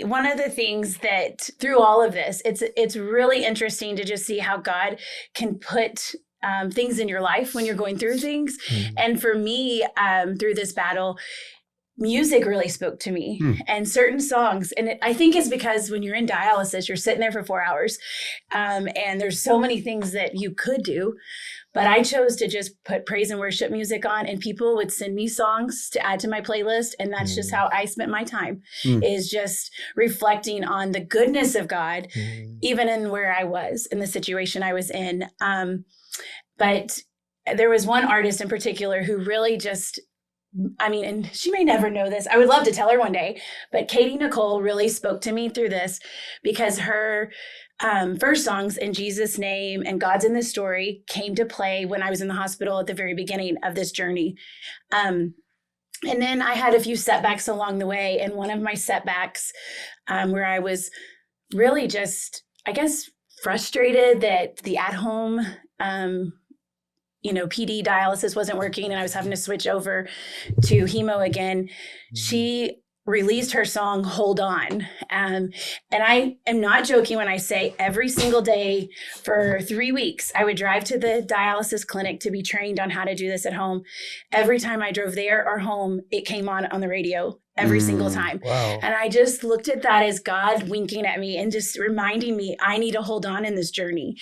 one of the things that through all of this, it's really interesting to just see how God can put things in your life when you're going through things. And for me, through this battle, music really spoke to me and certain songs. And I think it's because when you're in dialysis, you're sitting there for 4 hours and there's so many things that you could do. But I chose to just put praise and worship music on, and people would send me songs to add to my playlist. And that's just how I spent my time, is just reflecting on the goodness of God, even in where I was, in the situation I was in. But there was one artist in particular who really just, and she may never know this. I would love to tell her one day, but Katie Nicole really spoke to me through this, because her first songs, In Jesus' Name and God's in This Story, came to play when I was in the hospital at the very beginning of this journey. And then I had a few setbacks along the way. And one of my setbacks where I was really just, I guess, frustrated that the at-home PD dialysis wasn't working and I was having to switch over to hemo again. She released her song, Hold On. And I am not joking when I say every single day for 3 weeks, I would drive to the dialysis clinic to be trained on how to do this at home. Every time I drove there or home, it came on the radio every single time. Wow. And I just looked at that as God winking at me and just reminding me I need to hold on in this journey.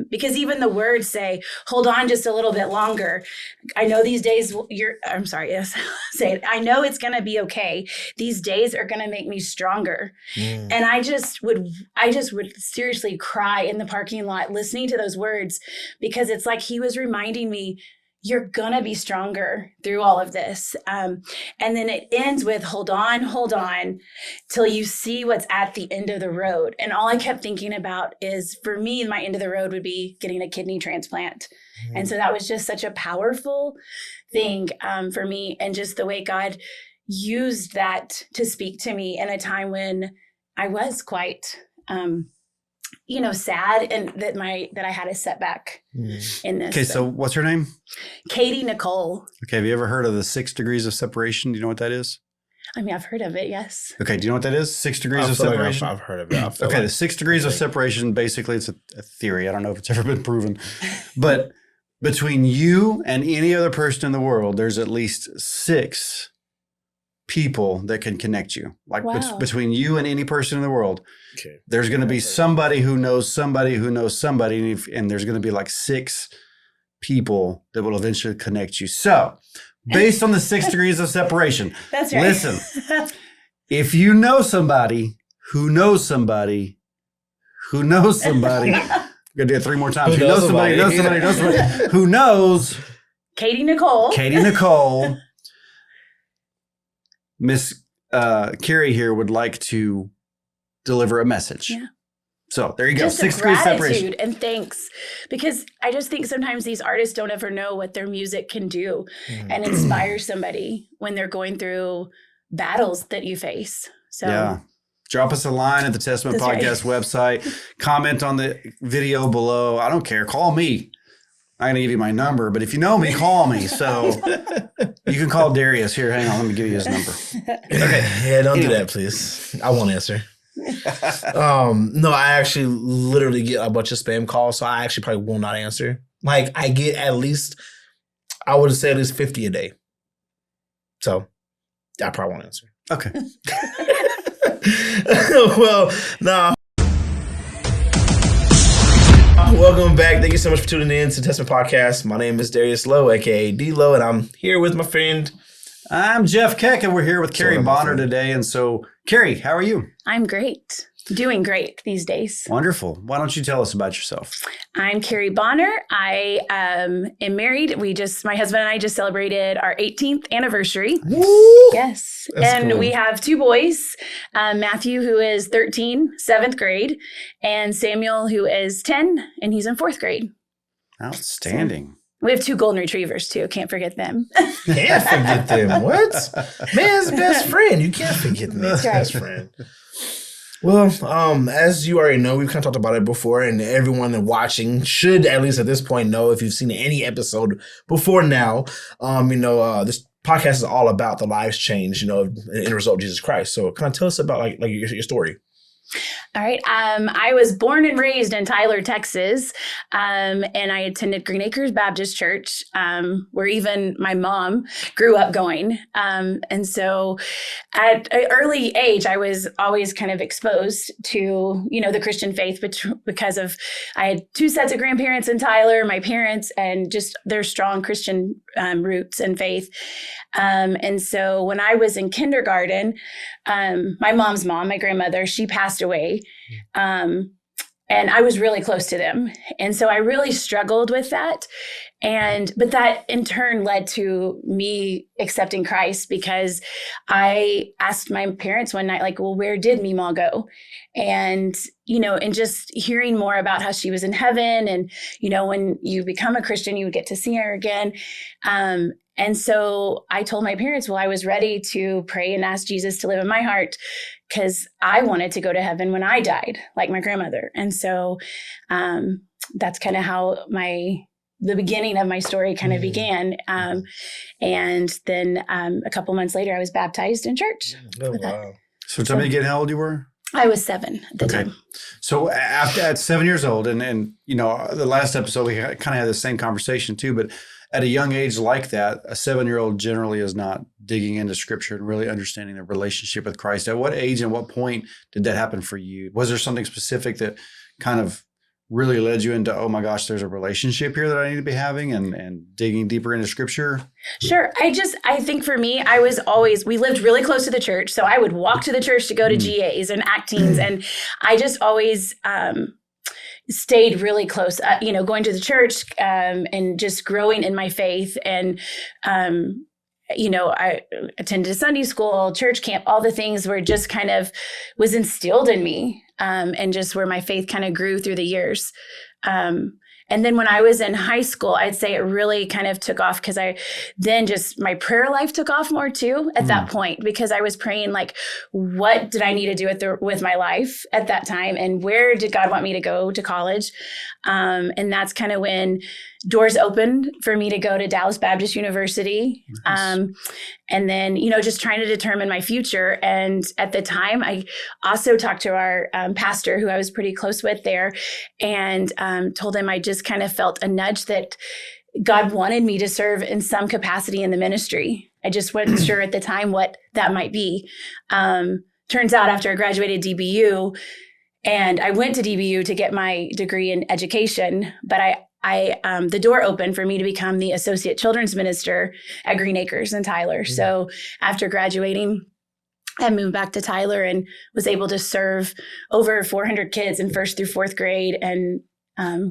Because even the words say, hold on just a little bit longer. I know these days say it. I know it's going to be okay. These days are going to make me stronger. And I just would seriously cry in the parking lot listening to those words, because it's like he was reminding me, you're going to be stronger through all of this. And then it ends with hold on till you see what's at the end of the road. And all I kept thinking about is, for me, my end of the road would be getting a kidney transplant. And so that was just such a powerful thing for me. And just the way God used that to speak to me in a time when I was quite sad, and that I had a setback in this. Okay, so what's her name? Katie Nicole. Okay, have you ever heard of the 6 degrees of separation? Do you know what that is? I've heard of it, yes. Okay, do you know what that is? 6 degrees of separation? I've heard of it. Okay, the 6 degrees of separation, basically it's a theory. I don't know if it's ever been proven. But between you and any other person in the world, there's at least 6 people that can connect you. Like between you and any person in the world, there's going to be somebody who knows somebody who knows somebody, and there's going to be like 6 people that will eventually connect you. So based on the 6 degrees of separation, that's right. Listen, if you know somebody who knows somebody who knows somebody, I'm going to do it 3 more times. Who knows somebody, who knows Katie Nicole. Miss Kari here would like to deliver a message. Yeah. So there you go. Just 6 degrees separation. And thanks, because I just think sometimes these artists don't ever know what their music can do and inspire somebody when they're going through battles that you face. So yeah. Drop us a line at the Testament Podcast website. Comment on the video below. I don't care. Call me. I'm going to give you my number, but if you know me, call me. So you can call Darius. Here, hang on. Let me give you his number. Okay. Yeah, don't do that, please. I won't answer. No, I actually literally get a bunch of spam calls, so I actually probably will not answer. Like, I get I would say at least 50 a day. So I probably won't answer. Okay. Well, no. Welcome back. Thank you so much for tuning in to Testament Podcast. My name is Darius Lowe, a.k.a. D-Low, and I'm here with my friend. I'm Jeff Keck, and we're here with Kari Bonner today. And so, Kari, how are you? I'm great. Doing great these days. Wonderful. Why don't you tell us about yourself? I'm Kari Bonner. I am married. My husband and I just celebrated our 18th anniversary. Woo! Yes. That's cool. We have 2 boys, Matthew, who is 13, 7th grade, and Samuel, who is 10, and he's in 4th grade. Outstanding. So we have 2 golden retrievers, too. Can't forget them. Can't forget them. What? Man's best friend. You can't forget man's best friend. Well, as you already know, we've kind of talked about it before, and everyone watching should, at least at this point, know if you've seen any episode before now. This podcast is all about the lives change, in the result of Jesus Christ. So kind of tell us about like your story. All right. I was born and raised in Tyler, Texas, and I attended Green Acres Baptist Church, where even my mom grew up going. And so at an early age, I was always kind of exposed to, the Christian faith, because I had two sets of grandparents in Tyler, my parents, and just their strong Christian roots and faith. And so when I was in kindergarten, my mom's mom, my grandmother, she passed away. And I was really close to them. And so I really struggled with that. But that in turn led to me accepting Christ, because I asked my parents one night, like, well, where did Meemaw go? And, and just hearing more about how she was in heaven. And, when you become a Christian, you get to see her again. And so I told my parents, well, I was ready to pray and ask Jesus to live in my heart, because I wanted to go to heaven when I died, like my grandmother. And so that's kind of how the beginning of my story kind of began. And then a couple months later, I was baptized in church. Oh, wow. So tell me again how old you were? I was 7 at the time. So at 7 years old, and the last episode, we kind of had the same conversation too, but at a young age like that, a 7-year-old generally is not digging into scripture and really understanding their relationship with Christ. At what age and what point did that happen for you? Was there something specific that kind of really led you into, oh my gosh, there's a relationship here that I need to be having, and digging deeper into scripture? Sure. I think for me, we lived really close to the church. So I would walk to the church to go to GAs and actings. And I just always, stayed really close, going to the church, and just growing in my faith. And, I attended Sunday school, church camp, all the things were just kind of was instilled in me, and just where my faith kind of grew through the years. And then when I was in high school, I'd say it really kind of took off, because my prayer life took off more too at that point, because I was praying, like, what did I need to do with my life at that time? And where did God want me to go to college? And that's kind of when doors opened for me to go to Dallas Baptist University. Nice. And then, just trying to determine my future. And at the time, I also talked to our pastor, who I was pretty close with there, and told him I just kind of felt a nudge that God wanted me to serve in some capacity in the ministry. I just wasn't sure at the time what that might be. Turns out after I graduated DBU, and I went to DBU to get my degree in education, but the door opened for me to become the associate children's minister at Green Acres in Tyler. Mm-hmm. So after graduating, I moved back to Tyler and was able to serve over 400 kids in 1st through 4th grade and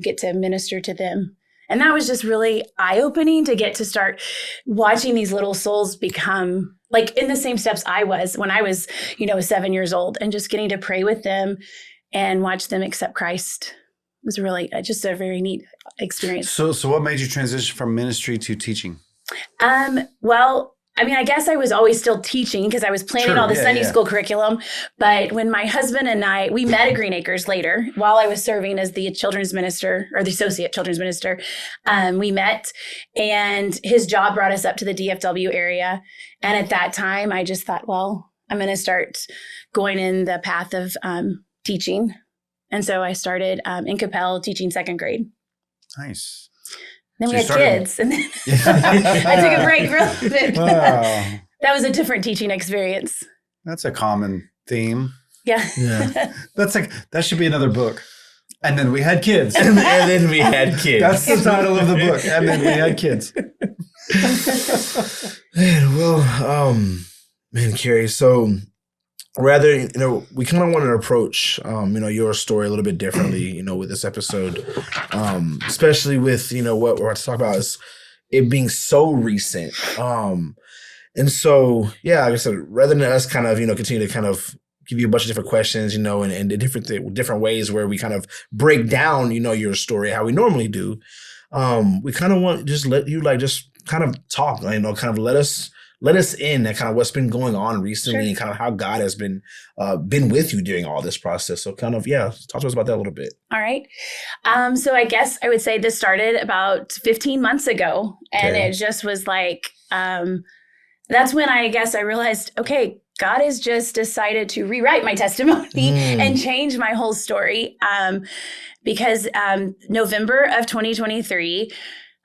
get to minister to them. And that was just really eye-opening to get to start watching these little souls become like in the same steps I was when I was, 7 years old, and just getting to pray with them and watch them accept Christ was really just a very neat experience. So what made you transition from ministry to teaching? Well, I guess I was always still teaching, because I was planning all the Sunday school curriculum. But when my husband and we met at Green Acres later, while I was serving as the children's minister, or the associate children's minister, we met, and his job brought us up to the DFW area. And at that time, I just thought, well, I'm going to start going in the path of teaching. And so I started in Capel teaching 2nd grade. Nice. Then we had kids, and then I took a break for a little bit. Wow. That was a different teaching experience. That's a common theme. Yeah. That should be another book. And then we had kids. and then we had kids. That's the title of the book. And then we had kids. Man, Kari, so rather, we kind of want to approach, your story a little bit differently, with this episode, especially with, what we're about to talk about is it being so recent. And so, like I said, rather than us kind of, continue to kind of give you a bunch of different questions, and different ways where we kind of break down, your story, how we normally do, we kind of want to just let you just kind of talk, kind of let us in and kind of what's been going on recently. Sure. And kind of how God has been with you during all this process. So kind of, talk to us about that a little bit. All right. So I guess I would say this started about 15 months ago, and it just was like, that's when I guess I realized, okay, God has just decided to rewrite my testimony and change my whole story. Because November of 2023,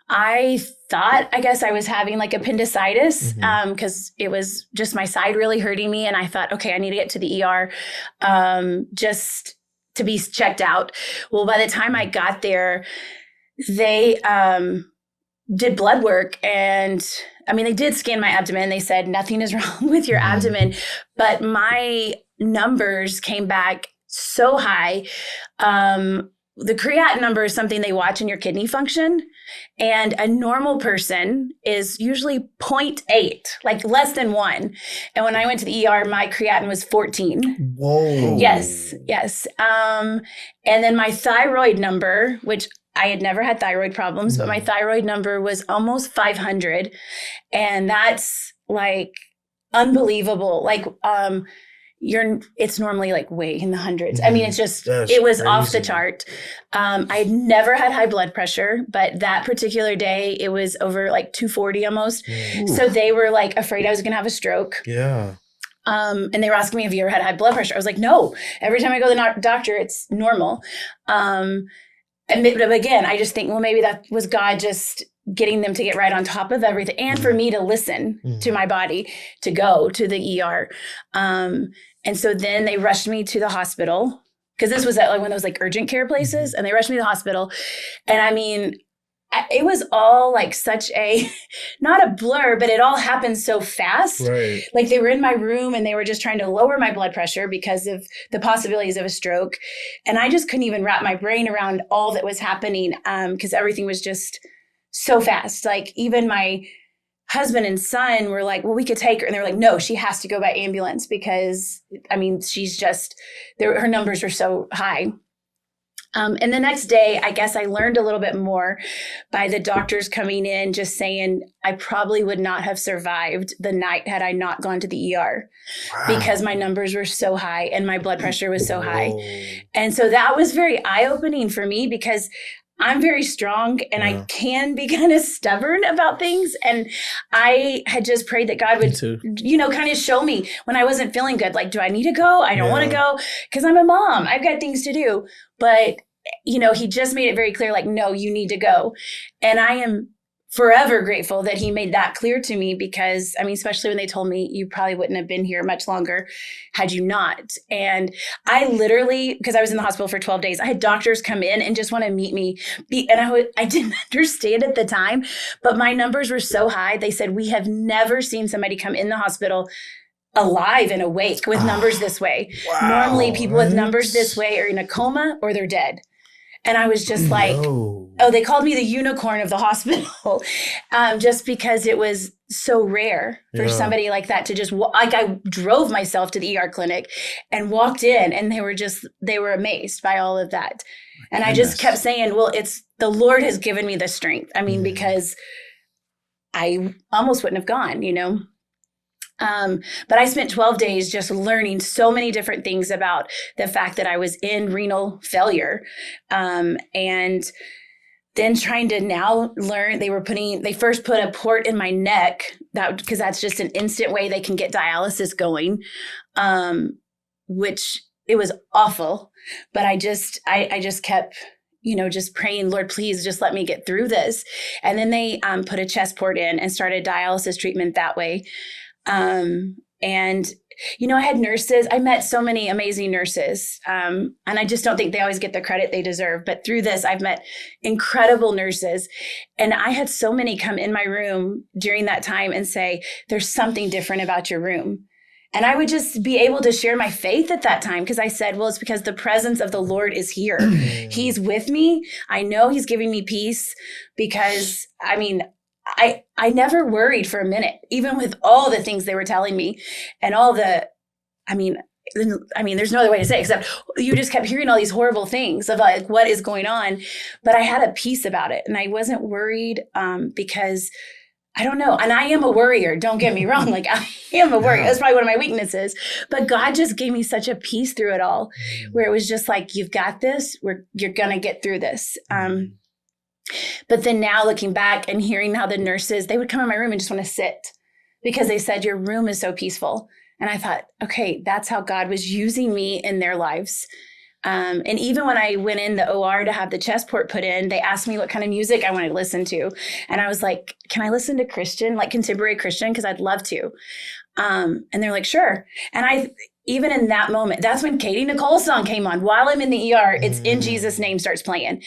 I thought, I guess I was having like appendicitis because it was just my side really hurting me. And I thought, okay, I need to get to the ER just to be checked out. Well, by the time I got there, they did blood work, and I mean, they did scan my abdomen. They said nothing is wrong with your abdomen, but my numbers came back so high. The creatinine number is something they watch in your kidney function, and a normal person is usually 0.8, like less than 1. And when I went to the ER, my creatinine was 14. Whoa. Yes. And then my thyroid number, which I had never had thyroid problems, but my thyroid number was almost 500. And that's like unbelievable. Like, it's normally like way in the hundreds. I mean, it's just, it was off the chart. I had never had high blood pressure, but that particular day it was over like 240 almost. So they were like afraid I was going to have a stroke. Yeah. And they were asking me, have you ever had high blood pressure? I was like, no, every time I go to the doctor, it's normal. But again, I just think, well, maybe that was God just getting them to get right on top of everything, and for me to listen to my body, to go to the ER. And so then they rushed me to the hospital, because this was at like one of those like urgent care places, and they rushed me to the hospital. And I mean, it was all like such a, not a blur, but it all happened so fast. Right. Like they were in my room and they were just trying to lower my blood pressure because of the possibilities of a stroke. And I just couldn't even wrap my brain around all that was happening, because everything was just so fast. Like even my husband and son were like, well, we could take her. And they were like, no, she has to go by ambulance, because I mean, she's just, her numbers were so high. And the next day, I guess I learned a little bit more by the doctors coming in, just saying I probably would not have survived the night had I not gone to the ER, because my numbers were so high and my blood pressure was so high. And so that was very eye-opening for me, because I'm very strong and I can be kind of stubborn about things. And I had just prayed that God would, kind of show me when I wasn't feeling good. Like, do I need to go? I don't want to go because I'm a mom. I've got things to do. But, he just made it very clear, like, no, you need to go. And I am forever grateful that he made that clear to me, because, I mean, especially when they told me you probably wouldn't have been here much longer had you not. And I literally, because I was in the hospital for 12 days, I had doctors come in and just want to meet me. And I didn't understand at the time, but my numbers were so high. They said, we have never seen somebody come in the hospital alive and awake with numbers this way. Normally people with numbers this way are in a coma or they're dead. And I was just like, they called me the unicorn of the hospital, just because it was so rare for somebody like that to just, I drove myself to the ER clinic and walked in, and they were amazed by all of that. And I just kept saying, well, it's the Lord has given me the strength. I mean, because I almost wouldn't have gone, But I spent 12 days just learning so many different things about the fact that I was in renal failure. And then trying to now learn, they first put a port in my neck, because that's just an instant way they can get dialysis going, which it was awful. But I just kept, just praying, Lord, please just let me get through this. And then they put a chest port in and started dialysis treatment that way. And, I had nurses, I met so many amazing nurses. And I just don't think they always get the credit they deserve, but through this, I've met incredible nurses. And I had so many come in my room during that time and say, there's something different about your room. And I would just be able to share my faith at that time, because I said, well, it's because the presence of the Lord is here. He's with me. I know he's giving me peace, because I never worried for a minute, even with all the things they were telling me and all the, there's no other way to say it, except you just kept hearing all these horrible things of like, what is going on? But I had a peace about it, and I wasn't worried, because I don't know. And I am a worrier. Don't get me wrong. Like, I am a worrier. That's probably one of my weaknesses, but God just gave me such a peace through it all, where it was just like, you've got this, you're going to get through this. But then now looking back and hearing how the nurses, they would come in my room and just want to sit. because they said your room is so peaceful. And I thought, okay, that's how God was using me in their lives. And even when I went in the OR to have the chest port put in, they asked me what kind of music I wanted to listen to. And I was like, can I listen to Christian, like contemporary Christian? Because I'd love to. And they're like, sure. And even in that moment, that's when Katie Nicole's song came on. While I'm in the ER, it's In Jesus' Name starts playing.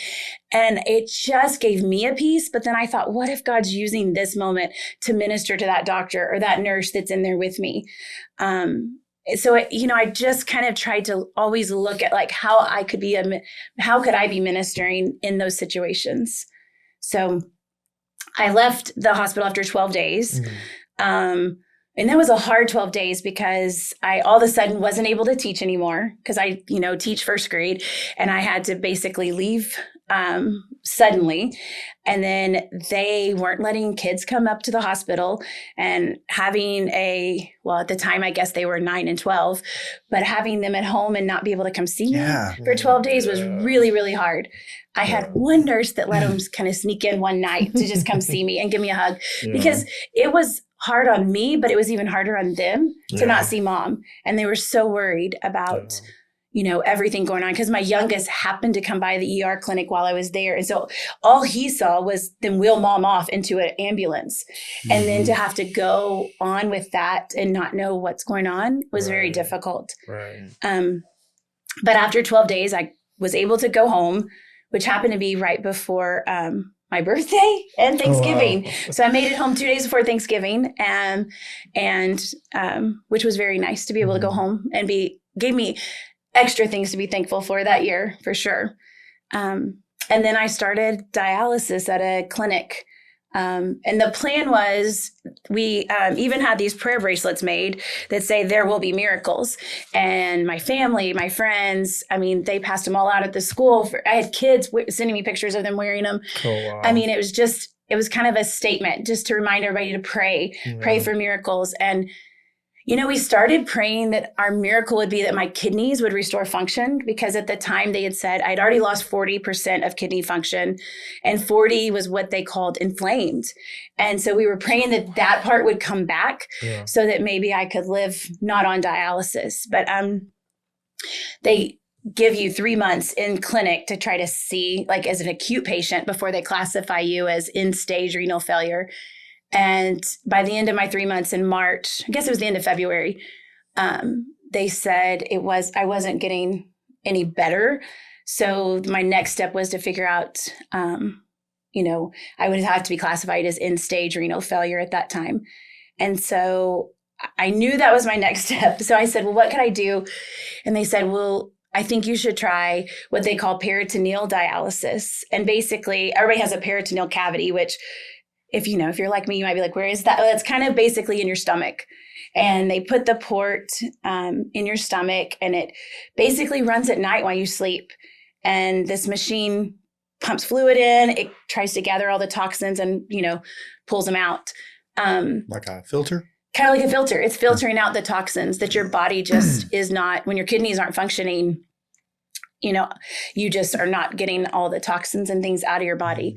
And it just gave me a peace. But then I thought, what if God's using this moment to minister to that doctor or that nurse that's in there with me? So, I just kind of tried to always look at like how could I be ministering in those situations? So I left the hospital after 12 days. And that was a hard 12 days because I all of a sudden wasn't able to teach anymore because I, teach first grade, and I had to basically leave suddenly. And then they weren't letting kids come up to the hospital, and having at the time, I guess they were 9 and 12, but having them at home and not be able to come see me for 12 days was really, really hard. I had one nurse that let them kind of sneak in one night to just come see me and give me a hug because it was hard on me, but it was even harder on them to not see mom. And they were so worried about, everything going on, because my youngest happened to come by the ER clinic while I was there. And so all he saw was them wheel mom off into an ambulance. And then to have to go on with that and not know what's going on was very difficult. Right. But after 12 days, I was able to go home, which happened to be right before my birthday and Thanksgiving. Oh, wow. So I made it home 2 days before Thanksgiving, and which was very nice to be able to go home and gave me extra things to be thankful for that year, for sure. And then I started dialysis at a clinic. And the plan was we even had these prayer bracelets made that say there will be miracles. And my family, my friends, they passed them all out at the school. I had kids sending me pictures of them wearing them. Oh, wow. It was kind of a statement just to remind everybody to pray for miracles. And we started praying that our miracle would be that my kidneys would restore function, because at the time they had said I'd already lost 40% of kidney function, and 40 was what they called inflamed. And so we were praying that part would come back so that maybe I could live not on dialysis. But they give you 3 months in clinic to try to see, like, as an acute patient before they classify you as end-stage renal failure. And by the end of my 3 months in March, I guess it was the end of February, they said I wasn't getting any better. So my next step was to figure out, I would have to be classified as end-stage renal failure at that time. And so I knew that was my next step. So I said, well, what could I do? And they said, well, I think you should try what they call peritoneal dialysis. And basically, everybody has a peritoneal cavity, which if you're like me, you might be like, where is that? Well, it's kind of basically in your stomach. And they put the port in your stomach, and it basically runs at night while you sleep. And this machine pumps fluid in. It tries to gather all the toxins and, pulls them out. Like a filter? Kind of like a filter. It's filtering out the toxins that your body just is not, when your kidneys aren't functioning, you just are not getting all the toxins and things out of your body.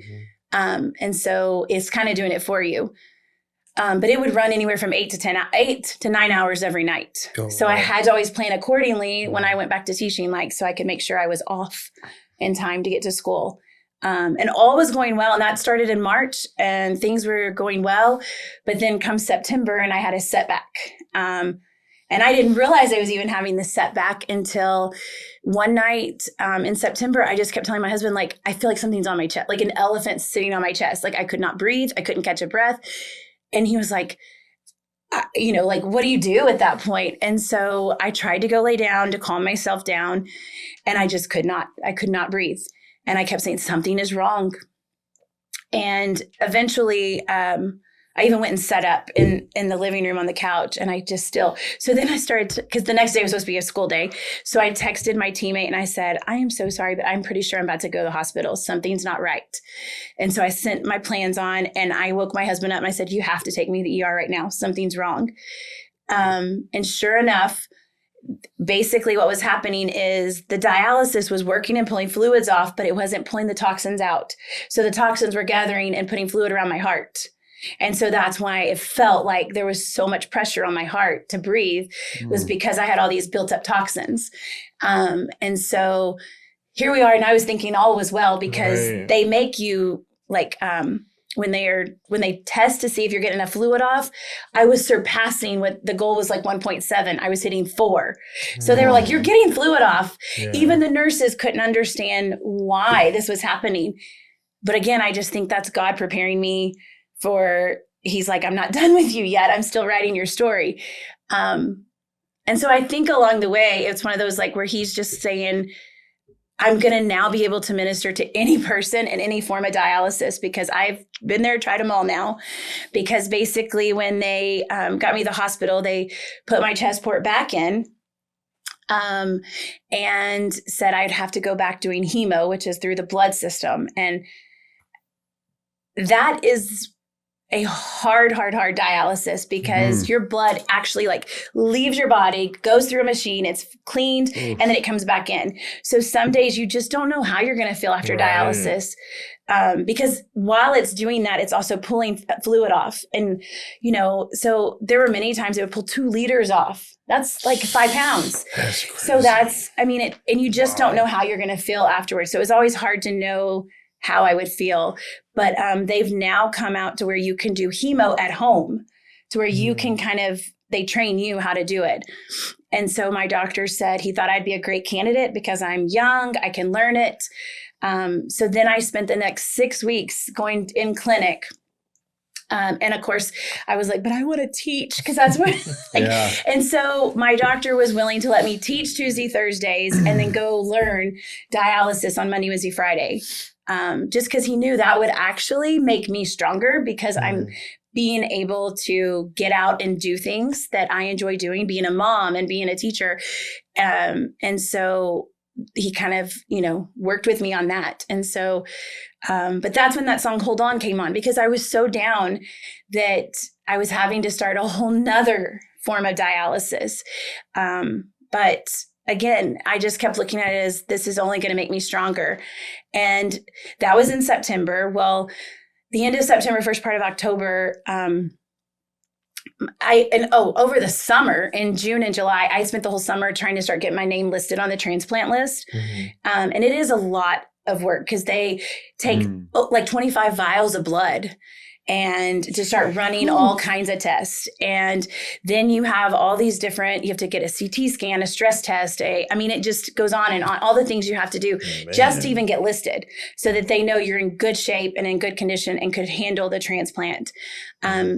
And so it's kind of doing it for you. But it would run anywhere from 8 to 9 hours every night. Oh, so wow. I had to always plan accordingly when I went back to teaching, so I could make sure I was off in time to get to school. And all was going well. And that started in March, and things were going well. But then comes September, and I had a setback. And I didn't realize I was even having this setback until one night in September. I just kept telling my husband, I feel like something's on my chest, like an elephant sitting on my chest. I could not breathe. I couldn't catch a breath. And he was like, what do you do at that point? And so I tried to go lay down to calm myself down, and I just could not. I could not breathe. And I kept saying, something is wrong. And eventually, I even went and set up in the living room on the couch, and I just so then I started because the next day was supposed to be a school day. So I texted my teammate and I said, I am so sorry, but I'm pretty sure I'm about to go to the hospital. Something's not right. And so I sent my plans on, and I woke my husband up and I said, you have to take me to the ER right now. Something's wrong. And sure enough, basically what was happening is the dialysis was working and pulling fluids off, but it wasn't pulling the toxins out. So the toxins were gathering and putting fluid around my heart. And so that's why it felt like there was so much pressure on my heart to breathe, was because I had all these built up toxins. And so here we are. And I was thinking all was well, because they make you like, when they test to see if you're getting enough fluid off, I was surpassing what the goal was, like 1.7. I was hitting 4. So they were like, you're getting fluid off. Yeah. Even the nurses couldn't understand why this was happening. But again, I just think that's God preparing me for, he's like, I'm not done with you yet. I'm still writing your story. And so I think along the way, it's one of those like where he's just saying, I'm going to now be able to minister to any person in any form of dialysis, because I've been there, tried them all now. Because basically when they got me to the hospital, they put my chest port back in and said I'd have to go back doing hemo, which is through the blood system. And that is a hard dialysis, because your blood actually like leaves your body, goes through a machine, it's cleaned, and then it comes back in. So some days you just don't know how you're going to feel after dialysis, because while it's doing that, it's also pulling fluid off. And, you know, so there were many times it would pull 2 liters off. That's like 5 pounds. That's crazy. So that's, I mean, and you just don't know how you're going to feel afterwards. So it was always hard to know how I would feel. But they've now come out to where you can do hemo at home, to where you can kind of, they train you how to do it. And so my doctor said he thought I'd be a great candidate because I'm young, I can learn it. So then I spent the next 6 weeks going in clinic. And of course I was like, but I want to teach, because that's what, And so my doctor was willing to let me teach Tuesday, Thursdays, and then go learn dialysis on Monday, Wednesday, Friday. Just because he knew that would actually make me stronger, because I'm being able to get out and do things that I enjoy doing, being a mom and being a teacher. And so he kind of, you know, worked with me on that. And so, but that's when that song Hold On came on, because I was so down that I was having to start a whole nother form of dialysis. But again, I just kept looking at it as this is only going to make me stronger. And that was in September. Well, the end of September, first part of October, over the summer in June and July, I spent the whole summer trying to start getting my name listed on the transplant list. And it is a lot of work, because they take like 25 vials of blood and to start running all kinds of tests. And then you have all these different, you have to get a CT scan, a stress test, it just goes on and on, all the things you have to do just to even get listed, so that they know you're in good shape and in good condition and could handle the transplant.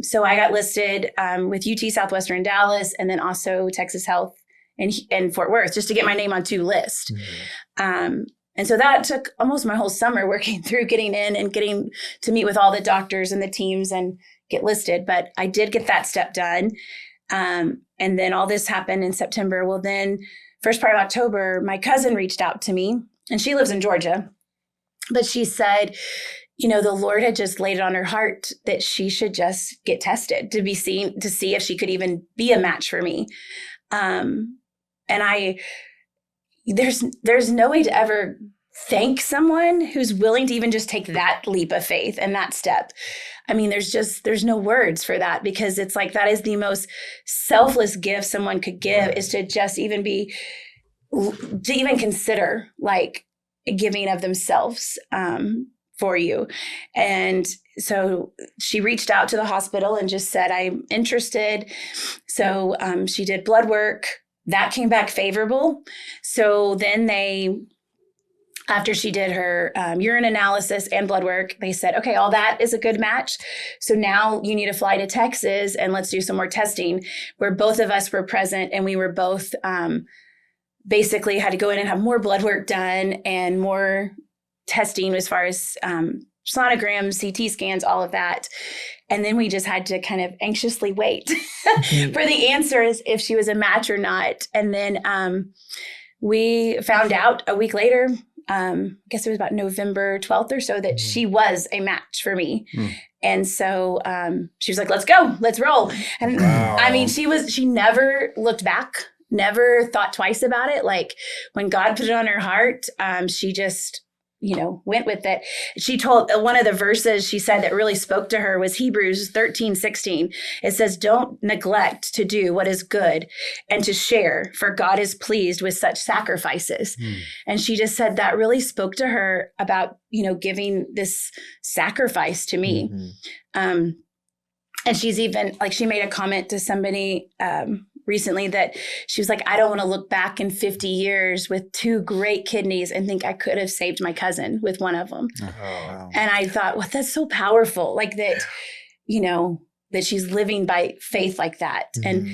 So I got listed with UT Southwestern Dallas, and then also Texas Health in Fort Worth, just to get my name on 2 lists. And so that took almost my whole summer working through getting in and getting to meet with all the doctors and the teams and get listed. But I did get that step done. And then all this happened in September. Well, then first part of October, my cousin reached out to me, and she lives in Georgia. But she said, you know, the Lord had just laid it on her heart that she should just get tested to be seen, to see if she could even be a match for me. There's no way to ever thank someone who's willing to even just take that leap of faith and that step. I mean, there's no words for that, because it's like, that is the most selfless gift someone could give, is to just even to even consider like giving of themselves, for you. And so she reached out to the hospital and just said, I'm interested. So, she did blood work. That came back favorable. So then after she did her urine analysis and blood work, they said, okay, all that is a good match. So now you need to fly to Texas and let's do some more testing, where both of us were present, and we were both basically had to go in and have more blood work done and more testing as far as sonograms, CT scans, all of that. And then we just had to kind of anxiously wait for the answers if she was a match or not. And then we found out a week later, I guess it was about November 12th or so, that she was a match for me. And so she was like, let's go, let's roll. And I mean, she never looked back, never thought twice about it. Like when God put it on her heart, she just went with it. She told one of the verses she said that really spoke to her was Hebrews 13:16. It says, "Don't neglect to do what is good and to share, for God is pleased with such sacrifices." And she just said that really spoke to her about, giving this sacrifice to me. And she's even she made a comment to somebody recently that she was like, I don't want to look back in 50 years with 2 great kidneys and think I could have saved my cousin with one of them. Oh, wow. And I thought, well, that's so powerful. Like that, that she's living by faith like that. And,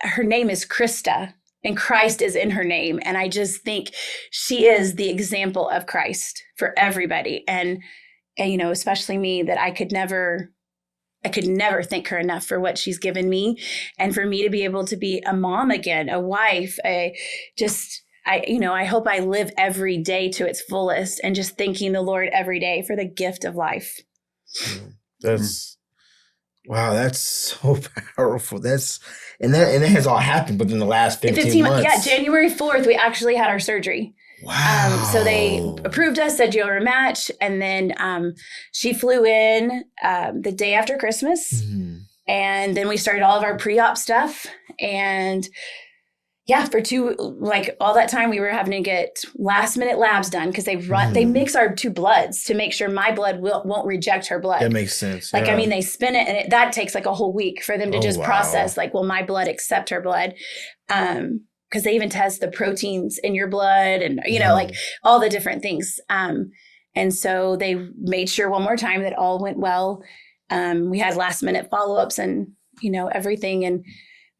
her name is Krista and Christ is in her name. And I just think she is the example of Christ for everybody. And especially me, that I could never thank her enough for what she's given me, and for me to be able to be a mom again, a wife, I hope I live every day to its fullest and just thanking the Lord every day for the gift of life. Wow, that's so powerful. And it has all happened within the last 15 months. Yeah, January 4th, we actually had our surgery. Wow. So they approved us, said you'll rematch. And then she flew in the day after Christmas. And then we started all of our pre-op stuff. And for all that time we were having to get last minute labs done because they mix our 2 bloods to make sure my blood won't reject her blood. That makes sense. They spin it and that takes a whole week for them to just process will my blood accept her blood? Because they even test the proteins in your blood and, all the different things. And so they made sure one more time that all went well. We had last minute follow-ups and, everything. And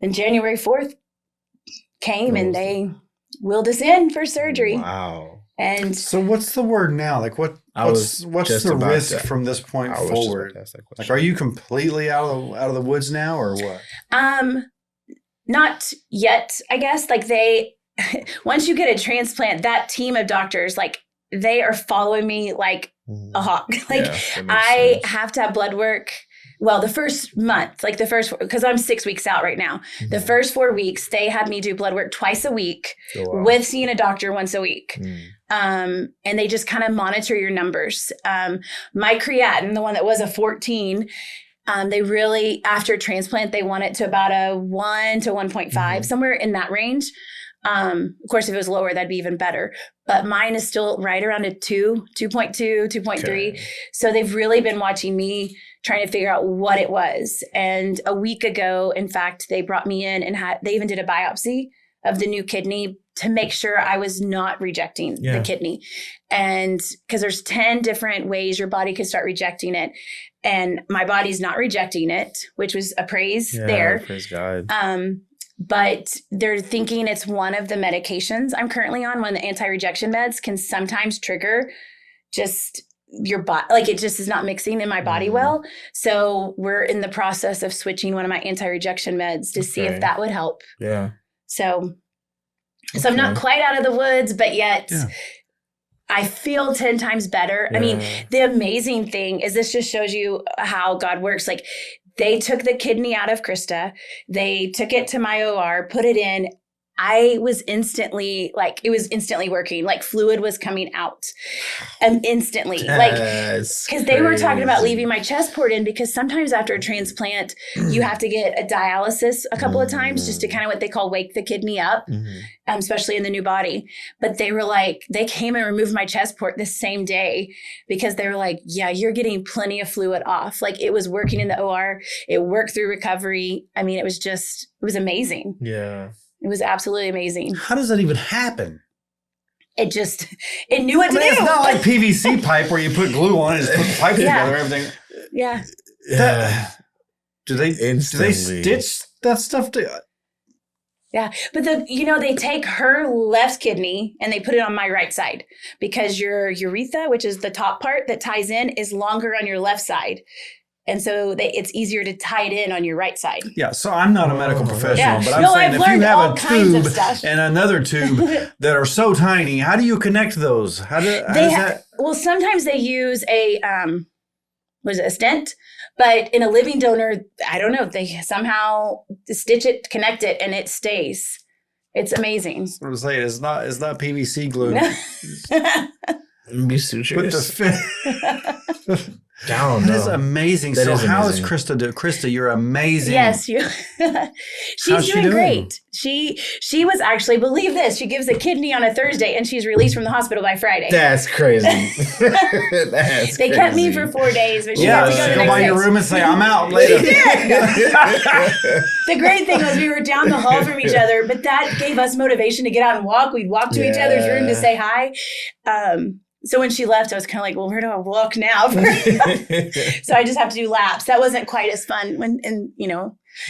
then January 4th came and they wheeled us in for surgery. Wow. And so what's the word now? Like what's the risk from this point forward? Like, are you completely out of the woods now or what? Not yet, I guess. Once you get a transplant, that team of doctors, they are following me like a hawk. I have to have blood work. Well, the first month, because I'm 6 weeks out right now. The first 4 weeks, they had me do blood work twice a week with seeing a doctor once a week. And they just kind of monitor your numbers. My creatinine, the one that was a 14, they really, after transplant, they want it to about a 1 to 1.5, somewhere in that range. Of course, if it was lower, that'd be even better. But mine is still right around a 2, 2.2, 2.3. Okay. So they've really been watching me, trying to figure out what it was. And a week ago, in fact, they brought me in and they even did a biopsy of the new kidney to make sure I was not rejecting the kidney. And because there's 10 different ways your body could start rejecting it. And my body's not rejecting it, which was a praise there. Praise God. But they're thinking it's one of the medications I'm currently on. One of the anti-rejection meds can sometimes trigger just your body, it just is not mixing in my body well. So we're in the process of switching one of my anti-rejection meds to see if that would help. Yeah. So I'm not quite out of the woods, but yet I feel 10 times better. Yeah. I mean, the amazing thing is this just shows you how God works. They took the kidney out of Krista. They took it to my OR, put it in. I was instantly it was instantly working. Fluid was coming out and instantly because they were talking about leaving my chest port in because sometimes after a transplant, you have to get a dialysis a couple of times just to kind of what they call wake the kidney up, especially in the new body. But they were they came and removed my chest port the same day because they were yeah, you're getting plenty of fluid off. It was working in the OR. It worked through recovery. I mean, it was amazing. Yeah. It was absolutely amazing. How does that even happen? It knew what to do. It's not like PVC pipe where you put glue on it and just put the pipe together, everything. Yeah. Do they stitch that stuff together? Yeah. But they take her left kidney and they put it on my right side because your urethra, which is the top part that ties in, is longer on your left side. And so it's easier to tie it in on your right side. Yeah. So I'm not a medical professional, but I'm saying if you have a tube and another tube that are so tiny, how do you connect those? How does that? Well, sometimes they use a stent? But in a living donor, I don't know. They somehow stitch it, connect it, and it stays. It's amazing. I was saying it's not PVC glue. Be sutures. Put the I don't That know. is amazing. That So is how is amazing. Krista? Krista, you're amazing. Yes, you. How's She's she doing doing? great. She was actually, believe this, she gives a kidney on a Thursday and she's released from the hospital by Friday. That's crazy. That's They kept me for 4 days, but she Yeah, had to go the go next by day. your room and say, "I'm out later." The great thing was we were down the hall from each other, but that gave us motivation to get out and walk. We'd walk to each other's room to say hi. So when she left, I was kind of like, well, where do I walk now? So I just have to do laps. That wasn't quite as fun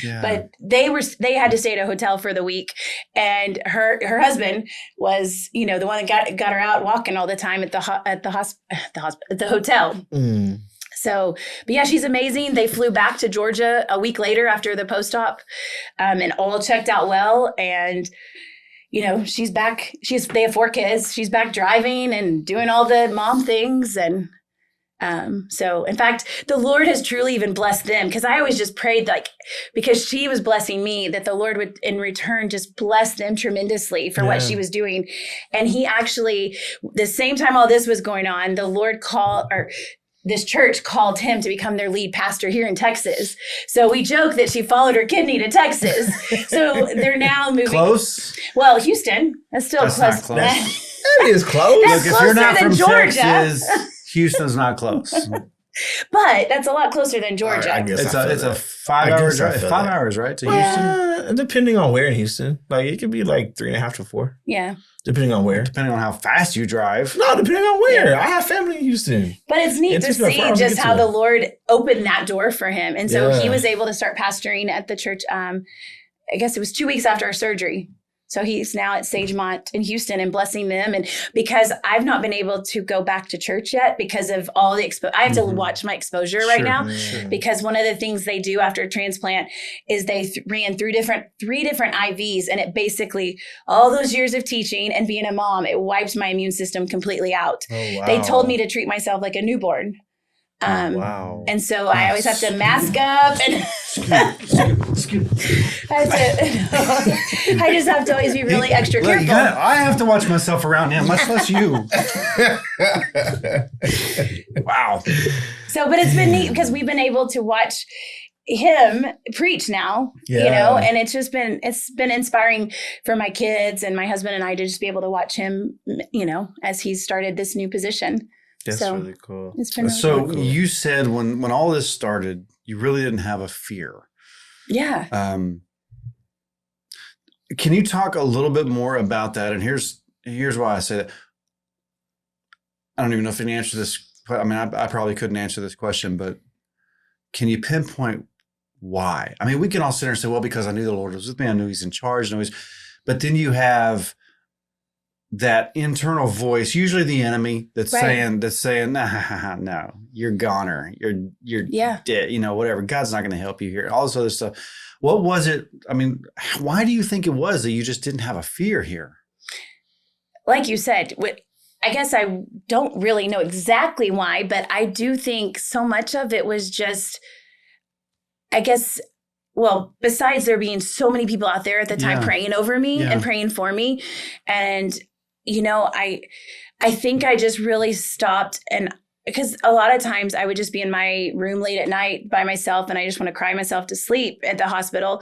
Yeah. but they had to stay at a hotel for the week, and her husband was, the one that got her out walking all the time at the hotel. Mm. So, but yeah, she's amazing. They flew back to Georgia a week later after the post-op, and all checked out well. And she's back. They have 4 kids. She's back driving and doing all the mom things. And so, in fact, the Lord has truly even blessed them, because I always just prayed, because she was blessing me, that the Lord would in return just bless them tremendously for what she was doing. And he actually, the same time all this was going on, the Lord this church called him to become their lead pastor here in Texas. So we joke that she followed her kidney to Texas. So they're now moving. Close. Well, Houston. That's still That's close. not close. That is close. That's Look, if you're not closer from than Georgia. Texas, Houston's not close. But that's a lot closer than Georgia. I guess It's I feel a that. 5-hour guess I drive. feel 5 that. hours, right, to Houston? Depending on where in Houston. Like, it could be like 3.5 to 4. Yeah. Depending on where. Depending on how fast you drive. No, depending on where. I have family in Houston. But it's neat It to takes me about 4 see hours to just get to how it. the Lord opened that door for him. And so he Yeah. was able to start pastoring at the church. I guess it was 2 weeks after our surgery. So he's now at Sagemont in Houston and blessing them. And because I've not been able to go back to church yet because of all the I have to watch my exposure right Sure. now. Mm. Because one of the things they do after a transplant is they ran through three different IVs, and it basically, all those years of teaching and being a mom, it wiped my immune system completely out. Oh, wow. They told me to treat myself like a newborn. Wow. And so I always have to mask up and I just have to always be really extra Look, careful. I have to watch myself around him, much less you. Wow. So, but it's been neat because we've been able to watch him preach now, Yeah. and it's been inspiring for my kids and my husband and I to just be able to watch him, as he's started this new position. That's So, really cool. It's been really So cool. cool. you said when all this started, you really didn't have a fear. Yeah. Can you talk a little bit more about that? And here's why I say that. I don't even know if you can answer this. I mean, I probably couldn't answer this question, but can you pinpoint why? I mean, we can all sit there and say, well, because I knew the Lord was with me. I knew he's in charge. But then you have that internal voice, usually the enemy, that's Right. saying, nah, no, you're goner. You're Yeah. dead, whatever. God's not going to help you here. All this other stuff. What was it? I mean, why do you think it was that you just didn't have a fear here? Like you said, I guess I don't really know exactly why, but I do think so much of it was just, I guess, well, besides there being so many people out there at the time Yeah. praying over me Yeah. and praying for me. And, I think I just really stopped, and because a lot of times I would just be in my room late at night by myself and I just want to cry myself to sleep at the hospital.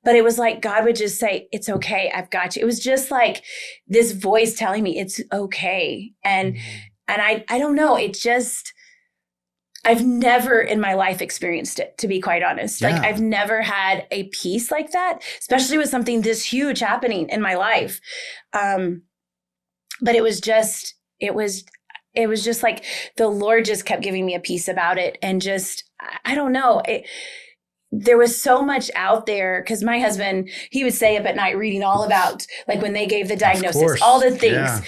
But it was like God would just say, it's okay. I've got you. It was just like this voice telling me it's okay. And I don't know. It just, I've never in my life experienced it, to be quite honest. Yeah. Like I've never had a peace like that, especially with something this huge happening in my life. But it was just like the Lord just kept giving me a peace about it. And just, I don't know. There was so much out there, because my husband, he would stay up at night reading all about, like when they gave the diagnosis, course. all the things. Yeah.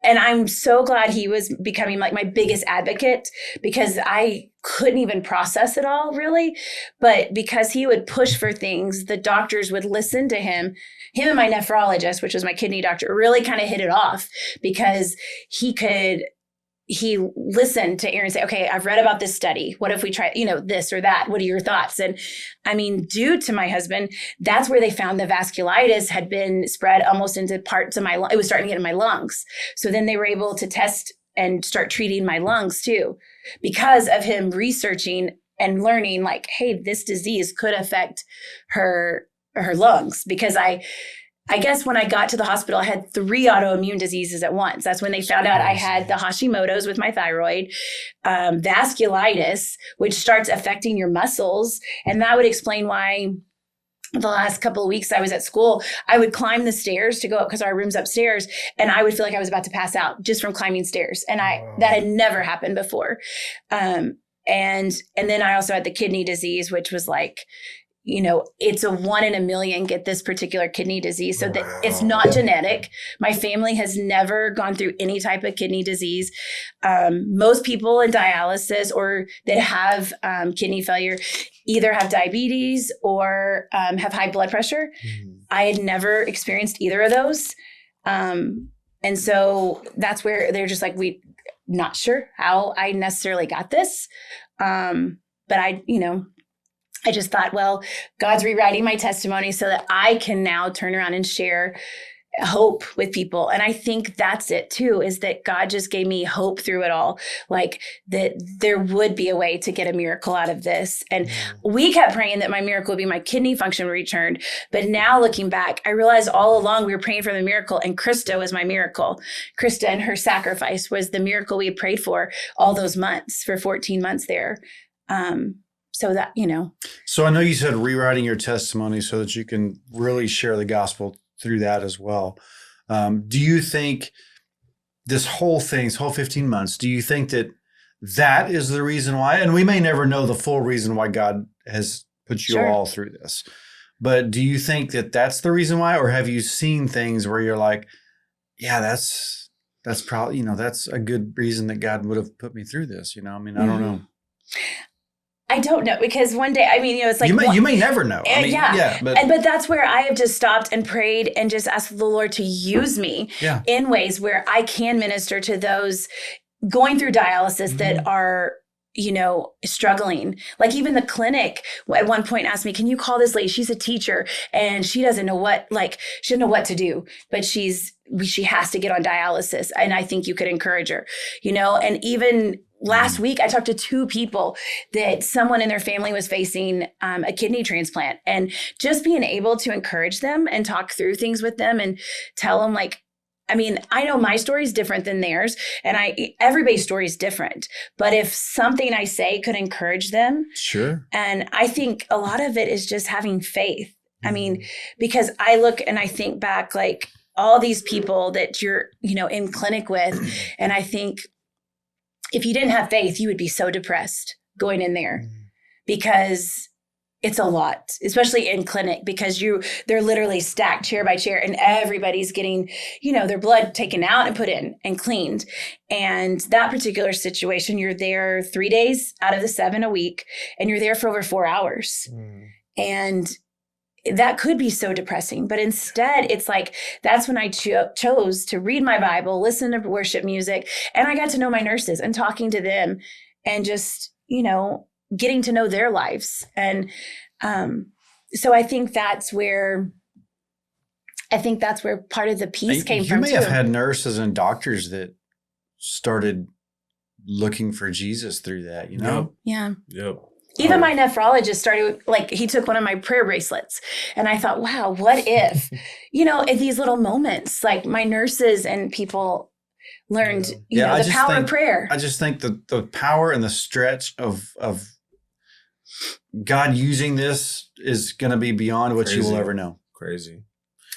And I'm so glad he was becoming like my biggest advocate, because I couldn't even process it all really. But because he would push for things, the doctors would listen to him. Him and my nephrologist, which was my kidney doctor, really kind of hit it off, because he could he listened to Aaron say, okay, I've read about this study. What if we try, this or that? What are your thoughts? And I mean, due to my husband, that's where they found the vasculitis had been spread almost into parts of my lungs. It was starting to get in my lungs. So then they were able to test and start treating my lungs too, because of him researching and learning like, hey, this disease could affect her lungs. Because I guess when I got to the hospital, I had 3 autoimmune diseases at once. That's when they found out I had the Hashimoto's with my thyroid, vasculitis, which starts affecting your muscles. And that would explain why the last couple of weeks I was at school, I would climb the stairs to go up because our room's upstairs, and I would feel like I was about to pass out just from climbing stairs. And that had never happened before. And then I also had the kidney disease, which was like, it's a 1 in a million get this particular kidney disease. So that it's not genetic. My family has never gone through any type of kidney disease. Most people in dialysis or that have kidney failure either have diabetes or have high blood pressure. I had never experienced either of those. And so that's where they're just like, we not sure how I necessarily got this. But I just thought, well, God's rewriting my testimony so that I can now turn around and share hope with people. And I think that's it too, is that God just gave me hope through it all, like that there would be a way to get a miracle out of this. And we kept praying that my miracle would be my kidney function returned. But now looking back, I realized all along we were praying for the miracle, and Krista was my miracle. Krista and her sacrifice was the miracle we had prayed for all those months, for 14 months there. So that, So I know you said rewriting your testimony so that you can really share the gospel through that as well. Do you think this whole 15 months, do you think that is the reason why? And we may never know the full reason why God has put you all through this. But do you think that that's the reason why? Or have you seen things where you're like, yeah, that's probably, that's a good reason that God would have put me through this. I don't know. I don't know, because one day, it's like you may never know. But that's where I have just stopped and prayed and just asked the Lord to use me in ways where I can minister to those going through dialysis that are, struggling. Like even the clinic at one point asked me, can you call this lady? She's a teacher and she doesn't know what to do, but she has to get on dialysis. And I think you could encourage her, and even last week, I talked to 2 people that someone in their family was facing a kidney transplant, and just being able to encourage them and talk through things with them and tell them I know my story is different than theirs, and everybody's story is different. But if something I say could encourage them, sure. And I think a lot of it is just having faith. Because I look and I think back like all these people that you're, in clinic with, and I think, if you didn't have faith, you would be so depressed going in there, because it's a lot, especially in clinic, because they're literally stacked chair by chair, and everybody's getting, their blood taken out and put in and cleaned. And that particular situation, you're there 3 days out of the 7 a week, and you're there for over 4 hours. And that could be so depressing, but instead it's like, that's when I chose to read my Bible, listen to worship music. And I got to know my nurses and talking to them and just, getting to know their lives. And so I think that's where part of the peace came from. You may have had nurses and doctors that started looking for Jesus through that, Yeah. Yep. Even my nephrologist started, he took one of my prayer bracelets, and I thought, wow, what if, at these little moments, like my nurses and people learned, the power of prayer. I just think the power and the stretch of God using this is going to be beyond what you will ever know. Crazy.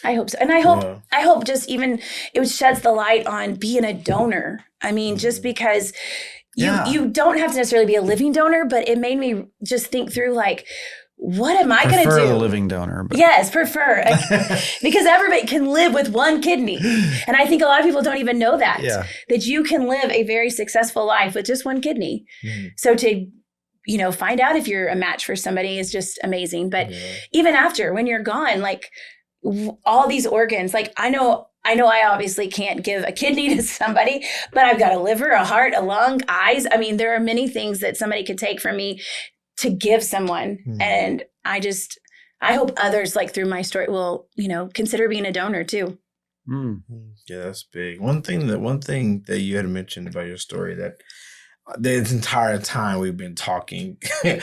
I hope so. And I hope just even it sheds the light on being a donor. Just because you don't have to necessarily be a living donor, but it made me just think through what am I going to do? Prefer a living donor. But. Yes, prefer. Because everybody can live with one kidney. And I think a lot of people don't even know that. Yeah. That you can live a very successful life with just one kidney. So to, find out if you're a match for somebody is just amazing. But even after, when you're gone, all these organs, I know I know I obviously can't give a kidney to somebody, but I've got a liver, a heart, a lung, eyes. I mean, there are many things that somebody could take from me to give someone. And I hope others, like through my story, will, consider being a donor too. Yeah, that's big. One thing that you had mentioned about your story, that this entire time we've been talking, at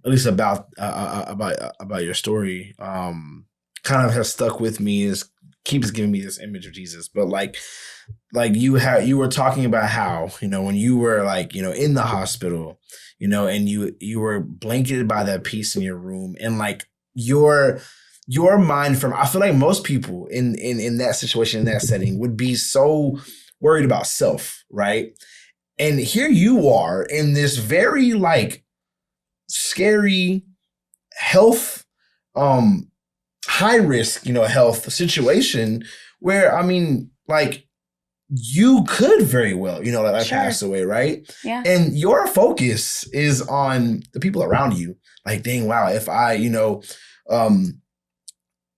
least about your story, kind of has stuck with me, is keeps giving me this image of Jesus. But like you were talking about how, when you were like, in the hospital, and you were blanketed by that peace in your room, and like your mind, from, I feel like most people in that situation, in that setting, would be so worried about self, right? And here you are in this very like scary health, high risk, health situation where, I mean, like, you could very well, like pass away, right? Yeah. And your focus is on the people around you. Like, dang, wow, if I,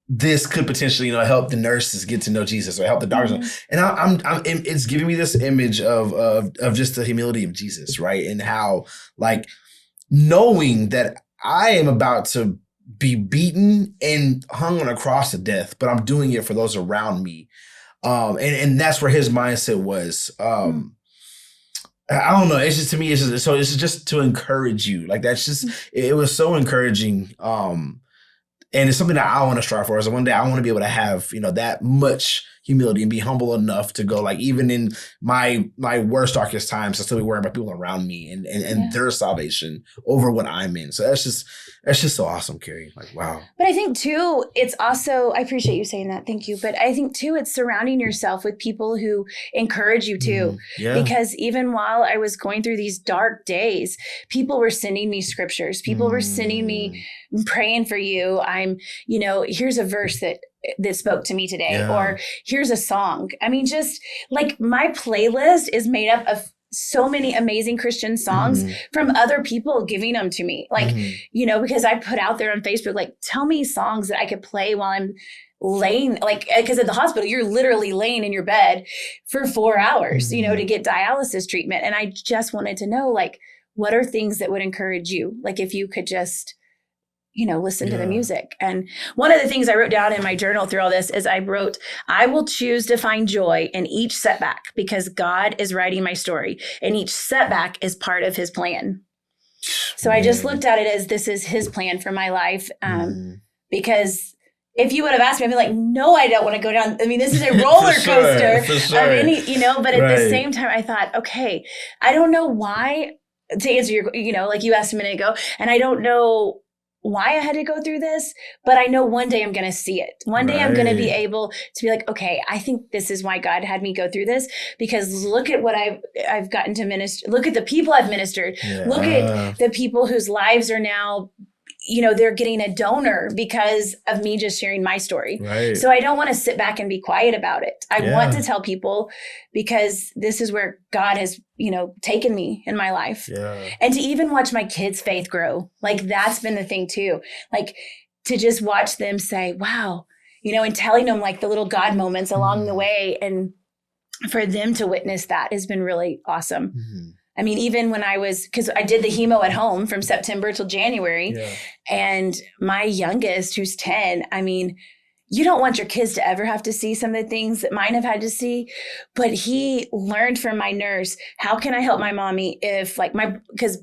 this could potentially, help the nurses get to know Jesus, or help the doctors. And I'm it's giving me this image of just the humility of Jesus, right? And how, like, knowing that I am about to be beaten and hung on a cross to death, but I'm doing it for those around me. And that's where his mindset was. I don't know. It's just, to me, it's just to encourage you. Like, that's just, it was so encouraging. And it's something that I want to strive for. Is one day I want to be able to have, that much humility and be humble enough to go, like, even in my worst, darkest times, to still be worrying about people around me and their salvation over what I'm in. So that's just so awesome, Kari. Like, wow. But I think too, it's also, I appreciate you saying that. Thank you. But I think too, it's surrounding yourself with people who encourage you too. Because even while I was going through these dark days, people were sending me scriptures. People were sending me, praying for you. Here's a verse that spoke to me today, or here's a song. I mean, just like, my playlist is made up of so many amazing Christian songs from other people giving them to me. Like, because I put out there on Facebook, like, tell me songs that I could play while I'm laying, like, because at the hospital, you're literally laying in your bed for 4 hours, to get dialysis treatment. And I just wanted to know, like, what are things that would encourage you? Like, if you could just, listen to the music. And one of the things I wrote down in my journal through all this is I wrote, I will choose to find joy in each setback because God is writing my story, and each setback is part of his plan. So I just looked at it as, this is his plan for my life. Because if you would have asked me, I'd be like, no, I don't want to go down. I mean, this is a roller coaster of any, but at the same time, I thought, okay, I don't know why, to answer your, like you asked a minute ago, and I don't know why I had to go through this, but I know one day I'm going to see it. One day I'm going to be able to be like, okay, I think this is why God had me go through this, because look at what I've gotten to minister. Look at the people I've ministered. Look at the people whose lives are now, they're getting a donor because of me just sharing my story. So I don't want to sit back and be quiet about it. I want to tell people, because this is where God has, taken me in my life. And to even watch my kids' faith grow. Like, that's been the thing too. Like, to just watch them say, wow, and telling them, like, the little God moments along the way. And for them to witness that has been really awesome. I mean, even when because I did the hemo at home from September till January, and my youngest, who's 10, I mean, you don't want your kids to ever have to see some of the things that mine have had to see, but he learned from my nurse, how can I help my mommy if, like, because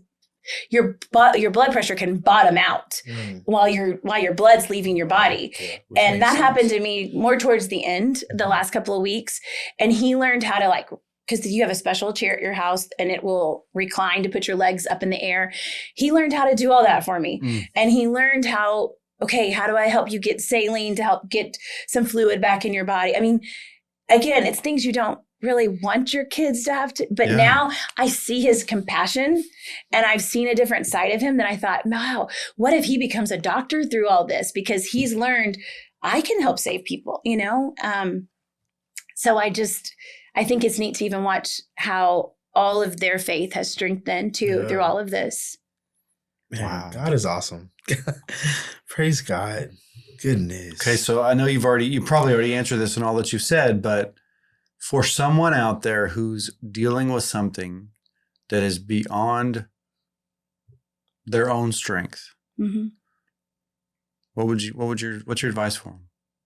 your blood pressure can bottom out while your blood's leaving your body. And that happened to me more towards the end, the last couple of weeks. And he learned how to, like, because you have a special chair at your house and it will recline to put your legs up in the air. He learned how to do all that for me. And he learned how do I help you get saline to help get some fluid back in your body? I mean, again, it's things you don't really want your kids to have to, but now I see his compassion, and I've seen a different side of him that I thought, wow, what if he becomes a doctor through all this? Because he's learned I can help save people, So I think it's neat to even watch how all of their faith has strengthened too through all of this. Man, God is awesome. Praise God. Goodness. Okay, so I know you probably already answered this in all that you've said, but for someone out there who's dealing with something that is beyond their own strength, Mm-hmm. what's your advice for them?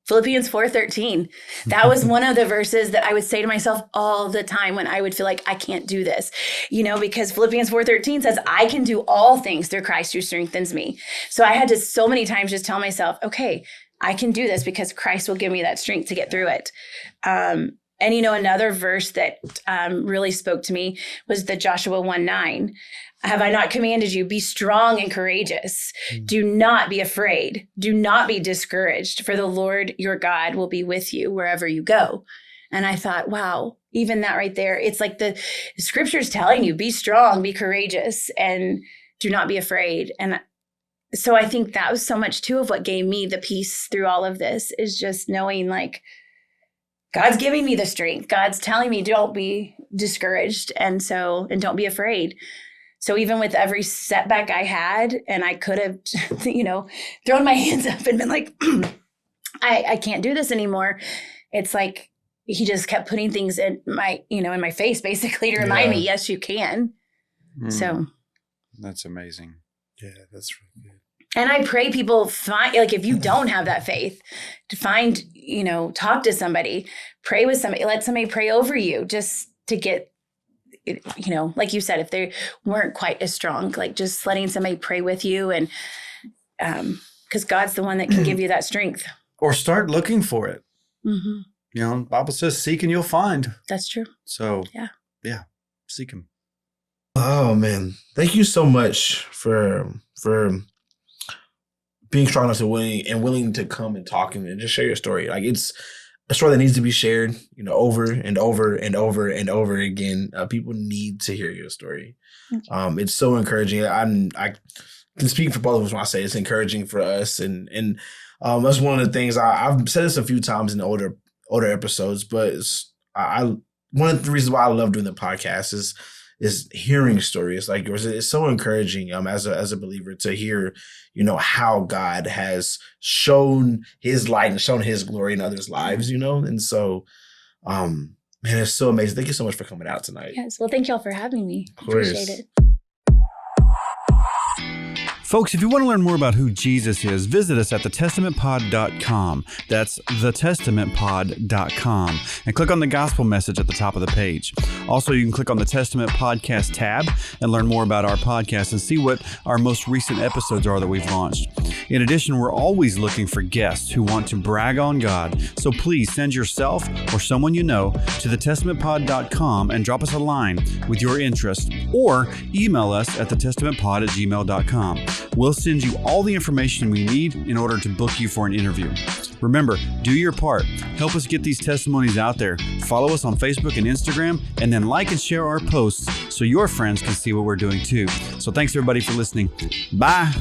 Philippians 4:13. That was one of the verses that I would say to myself all the time when I would feel like I can't do this, because Philippians 4:13 says, I can do all things through Christ who strengthens me. So I had to so many times just tell myself, okay, I can do this because Christ will give me that strength to get through it. And another verse that really spoke to me was the Joshua 1:9. Have I not commanded you? Be strong and courageous. Do not be afraid. Do not be discouraged, for the Lord your God will be with you wherever you go. And I thought, wow, even that right there, it's like the scripture's telling you, be strong, be courageous, and do not be afraid. And so I think that was so much too of what gave me the peace through all of this, is just knowing like God's giving me the strength. God's telling me don't be discouraged and don't be afraid. So even with every setback I had, and I could have, thrown my hands up and been like, I can't do this anymore. It's like he just kept putting things in my face basically to remind me, yes, you can. So that's amazing. Yeah, that's really good. And I pray people find, like, if you don't have that faith, to find, talk to somebody, pray with somebody, let somebody pray over you, just to get, like you said, if they weren't quite as strong, like just letting somebody pray with you, and because God's the one that can give you that strength. Or start looking for it. Mm-hmm. The Bible says, seek and you'll find. That's true. So yeah, seek him. Oh man, thank you so much for being strong enough to willing to come and talk and just share your story. Like, it's a story that needs to be shared, over and over and over and over again. People need to hear your story. It's so encouraging. I can speak for both of us when I say it's encouraging for us, and that's one of the things I've said this a few times in the older episodes, but one of the reasons why I love doing the podcast is hearing stories like yours. It's so encouraging as a believer to hear, how God has shown his light and shown his glory in others' lives, and so, man, it's so amazing. Thank you so much for coming out tonight. Yes. Well, thank y'all for having me. Of course. Appreciate it. Folks, if you want to learn more about who Jesus is, visit us at thetestamentpod.com. That's thetestamentpod.com. And click on the gospel message at the top of the page. Also, you can click on the Testament Podcast tab and learn more about our podcast and see what our most recent episodes are that we've launched. In addition, we're always looking for guests who want to brag on God. So please send yourself or someone you know to thetestamentpod.com and drop us a line with your interest, or email us at thetestamentpod@gmail.com. We'll send you all the information we need in order to book you for an interview. Remember, do your part. Help us get these testimonies out there. Follow us on Facebook and Instagram, and then like and share our posts so your friends can see what we're doing too. So thanks everybody for listening. Bye.